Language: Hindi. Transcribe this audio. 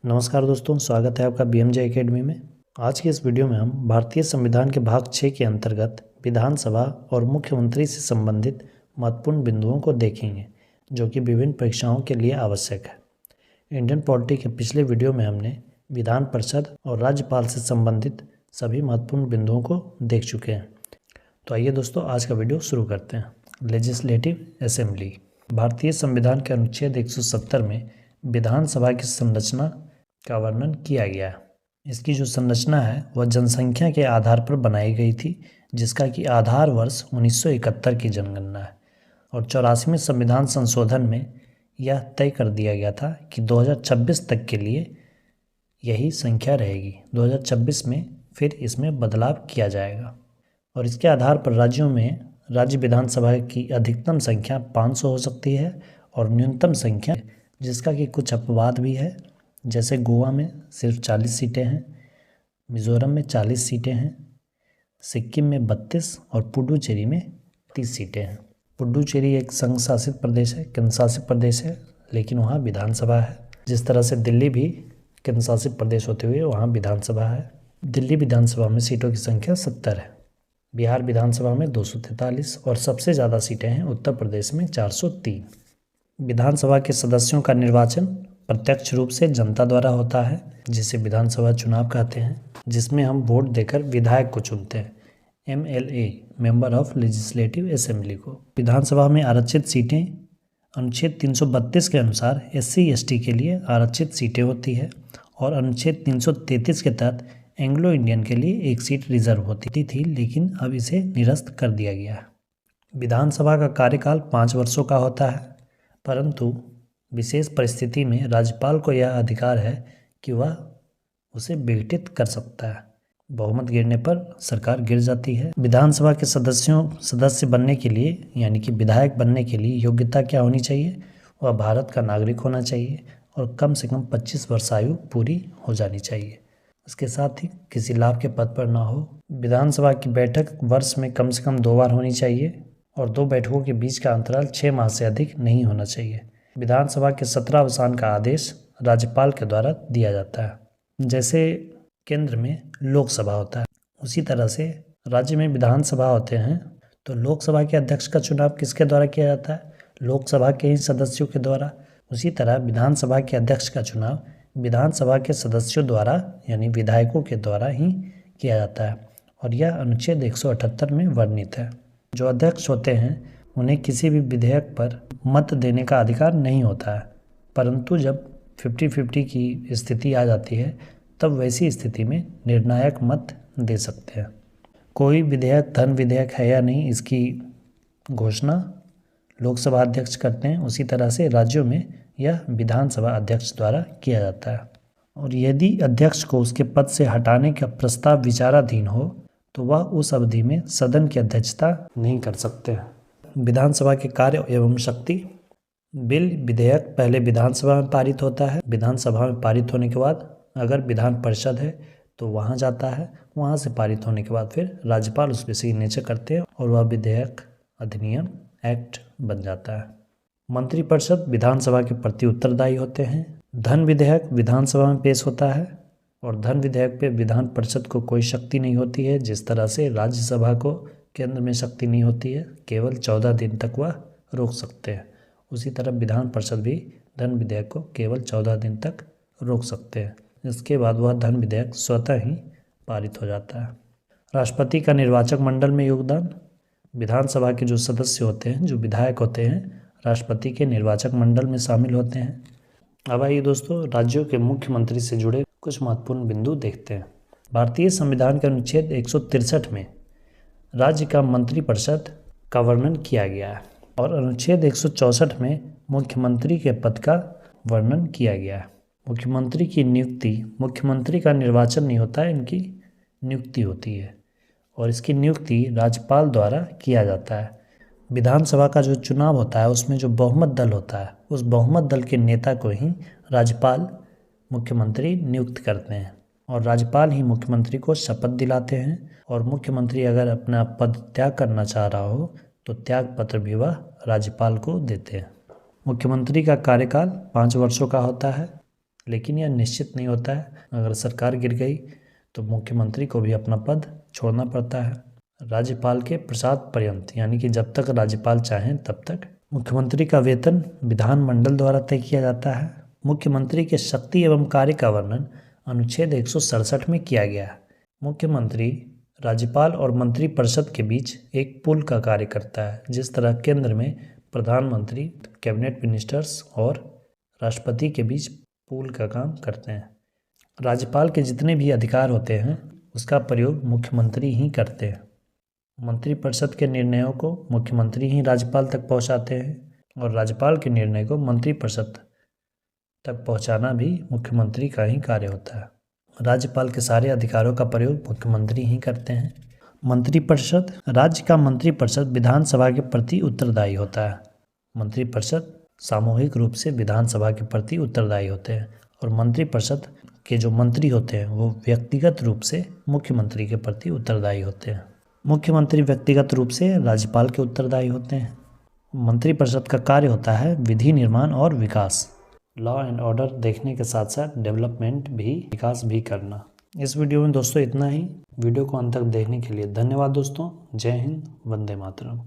नमस्कार दोस्तों, स्वागत है आपका बीएमजे एकेडमी में। आज की इस वीडियो में हम भारतीय संविधान के भाग 6 के अंतर्गत विधानसभा और मुख्यमंत्री से संबंधित महत्वपूर्ण बिंदुओं को देखेंगे, जो कि विभिन्न परीक्षाओं के लिए आवश्यक है। इंडियन पॉलिटी के पिछले वीडियो में हमने विधान परिषद और राज्यपाल से संबंधित सभी महत्वपूर्ण बिंदुओं को देख चुके हैं। तो आइए दोस्तों, आज का वीडियो शुरू करते हैं। Legislative assembly. भारतीय संविधान के अनुच्छेद 170 में विधानसभा की संरचना का वर्णन किया गया है। इसकी जो संरचना है वह जनसंख्या के आधार पर बनाई गई थी, जिसका कि आधार वर्ष 1971 की जनगणना है। और 84वें संविधान संशोधन में यह तय कर दिया गया था कि 2026 तक के लिए यही संख्या रहेगी। 2026 में फिर इसमें बदलाव किया जाएगा। और इसके आधार पर राज्यों में राज्य विधानसभा की अधिकतम संख्या 500 हो सकती है और न्यूनतम संख्या, जिसका कि कुछ अपवाद भी है, जैसे गोवा में सिर्फ 40 सीटें हैं, मिज़ोरम में 40 सीटें हैं, सिक्किम में 32 और पुडुचेरी में 30 सीटें हैं। पुडुचेरी एक संघ शासित प्रदेश है, केंद्र शासित प्रदेश है, लेकिन वहाँ विधानसभा है। जिस तरह से दिल्ली भी केंद्र शासित प्रदेश होते हुए वहाँ विधानसभा है। दिल्ली विधानसभा में सीटों की संख्या 70 है, बिहार विधानसभा में 243 और सबसे ज़्यादा सीटें हैं उत्तर प्रदेश में 403। विधानसभा के सदस्यों का निर्वाचन प्रत्यक्ष रूप से जनता द्वारा होता है, जिसे विधानसभा चुनाव कहते हैं, जिसमें हम वोट देकर विधायक को चुनते हैं, MLA member of legislative assembly को। विधानसभा में आरक्षित सीटें अनुच्छेद 332 के अनुसार SC/ST के लिए आरक्षित सीटें होती है और अनुच्छेद 333 के तहत एंग्लो इंडियन के लिए एक सीट रिजर्व होती थी, लेकिन अब इसे निरस्त कर दिया गया है। विधानसभा का कार्यकाल 5 वर्षों का होता है, परंतु विशेष परिस्थिति में राज्यपाल को यह अधिकार है कि वह उसे विघटित कर सकता है। बहुमत गिरने पर सरकार गिर जाती है। विधानसभा के सदस्य बनने के लिए, यानी कि विधायक बनने के लिए योग्यता क्या होनी चाहिए? वह भारत का नागरिक होना चाहिए और कम से कम 25 वर्ष आयु पूरी हो जानी चाहिए। इसके साथ ही किसी लाभ के पद पर ना हो। विधानसभा की बैठक वर्ष में कम से कम 2 बार होनी चाहिए और 2 बैठकों के बीच का अंतराल 6 माह से अधिक नहीं होना चाहिए। विधानसभा के 17 अवसान का आदेश राज्यपाल के द्वारा दिया जाता है। जैसे केंद्र में लोकसभा होता है, उसी तरह से राज्य में विधानसभा होते हैं, तो लोकसभा के अध्यक्ष का चुनाव किसके द्वारा किया जाता है? लोकसभा के ही सदस्यों के द्वारा। उसी तरह विधानसभा के अध्यक्ष का चुनाव विधानसभा के सदस्यों द्वारा, यानी विधायकों के द्वारा ही किया जाता है। और यह अनुच्छेद 178 में वर्णित है। जो अध्यक्ष होते हैं उन्हें किसी भी विधेयक पर मत देने का अधिकार नहीं होता है, परंतु जब 50-50 की स्थिति आ जाती है तब वैसी स्थिति में निर्णायक मत दे सकते हैं। कोई विधेयक धन विधेयक है या नहीं, इसकी घोषणा लोकसभा अध्यक्ष करते हैं। उसी तरह से राज्यों में यह विधानसभा अध्यक्ष द्वारा किया जाता है। और यदि अध्यक्ष को उसके पद से हटाने का प्रस्ताव विचाराधीन हो तो वह उस अवधि में सदन की अध्यक्षता नहीं कर सकते। विधानसभा के कार्य एवं शक्ति। बिल विधेयक पहले विधानसभा में पारित होता है। विधानसभा में पारित होने के बाद अगर विधान परिषद है तो वहाँ जाता है। वहाँ से पारित होने के बाद फिर राज्यपाल उस पर सिग्नेचर करते हैं और वह विधेयक, अधिनियम, एक्ट बन जाता है। मंत्रिपरिषद विधानसभा के प्रति उत्तरदायी होते हैं। धन विधेयक विधानसभा में पेश होता है और धन विधेयक पे विधान परिषद को कोई शक्ति नहीं होती है। जिस तरह से राज्यसभा को केंद्र में शक्ति नहीं होती है, केवल 14 दिन तक वह रोक सकते हैं, उसी तरह विधान परिषद भी धन विधेयक को केवल 14 दिन तक रोक सकते हैं। इसके बाद वह धन विधेयक स्वतः ही पारित हो जाता है। राष्ट्रपति का निर्वाचक मंडल में योगदान। विधानसभा के जो सदस्य होते हैं, जो विधायक होते हैं, राष्ट्रपति के निर्वाचक मंडल में शामिल होते हैं। अब आइए दोस्तों, राज्यों के मुख्यमंत्री से जुड़े कुछ महत्वपूर्ण बिंदु देखते हैं। भारतीय संविधान के अनुच्छेद 163 में राज्य का मंत्रिपरिषद का वर्णन किया गया है और अनुच्छेद 164 में मुख्यमंत्री के पद का वर्णन किया गया है। मुख्यमंत्री की नियुक्ति, मुख्यमंत्री का निर्वाचन नहीं होता है, इनकी नियुक्ति होती है और इसकी नियुक्ति राज्यपाल द्वारा किया जाता है। विधानसभा का जो चुनाव होता है उसमें जो बहुमत दल होता है, उस बहुमत दल के नेता को ही राज्यपाल मुख्यमंत्री नियुक्त करते हैं और राज्यपाल ही मुख्यमंत्री को शपथ दिलाते हैं। और मुख्यमंत्री अगर अपना पद त्याग करना चाह रहा हो तो त्याग पत्र भी वह राज्यपाल को देते हैं। मुख्यमंत्री का कार्यकाल 5 वर्षों का होता है, लेकिन यह निश्चित नहीं होता है। अगर सरकार गिर गई तो मुख्यमंत्री को भी अपना पद छोड़ना पड़ता है। राज्यपाल के प्रसाद पर्यंत, यानी कि जब तक राज्यपाल चाहें तब तक मुख्यमंत्री का वेतन विधानमंडल द्वारा तय किया जाता है। मुख्यमंत्री के शक्ति एवं कार्य का वर्णन अनुच्छेद 167 में किया गया है। मुख्यमंत्री राज्यपाल और मंत्रिपरिषद के बीच एक पुल का कार्य करता है, जिस तरह केंद्र में प्रधानमंत्री, कैबिनेट मिनिस्टर्स और राष्ट्रपति के बीच पुल का काम करते हैं। राज्यपाल के जितने भी अधिकार होते हैं उसका प्रयोग मुख्यमंत्री ही करते हैं। मंत्रिपरिषद के निर्णयों को मुख्यमंत्री ही राज्यपाल तक पहुंचाते हैं और राज्यपाल के निर्णय को मंत्रिपरिषद तक पहुंचाना भी मुख्यमंत्री का ही कार्य होता है। राज्यपाल के सारे अधिकारों का प्रयोग मुख्यमंत्री ही करते हैं। मंत्रिपरिषद, राज्य का मंत्रिपरिषद विधानसभा के प्रति उत्तरदायी होता है। मंत्रिपरिषद सामूहिक रूप से विधानसभा के प्रति उत्तरदायी होते हैं और मंत्रिपरिषद के जो मंत्री होते हैं वो व्यक्तिगत रूप से मुख्यमंत्री के प्रति उत्तरदायी होते हैं। मुख्यमंत्री व्यक्तिगत रूप से राज्यपाल के उत्तरदायी होते हैं। मंत्रिपरिषद का कार्य होता है विधि निर्माण और विकास, लॉ एंड ऑर्डर देखने के साथ साथ डेवलपमेंट भी, विकास भी करना। इस वीडियो में दोस्तों इतना ही। वीडियो को अंत तक देखने के लिए धन्यवाद दोस्तों। जय हिंद, वंदे मातरम।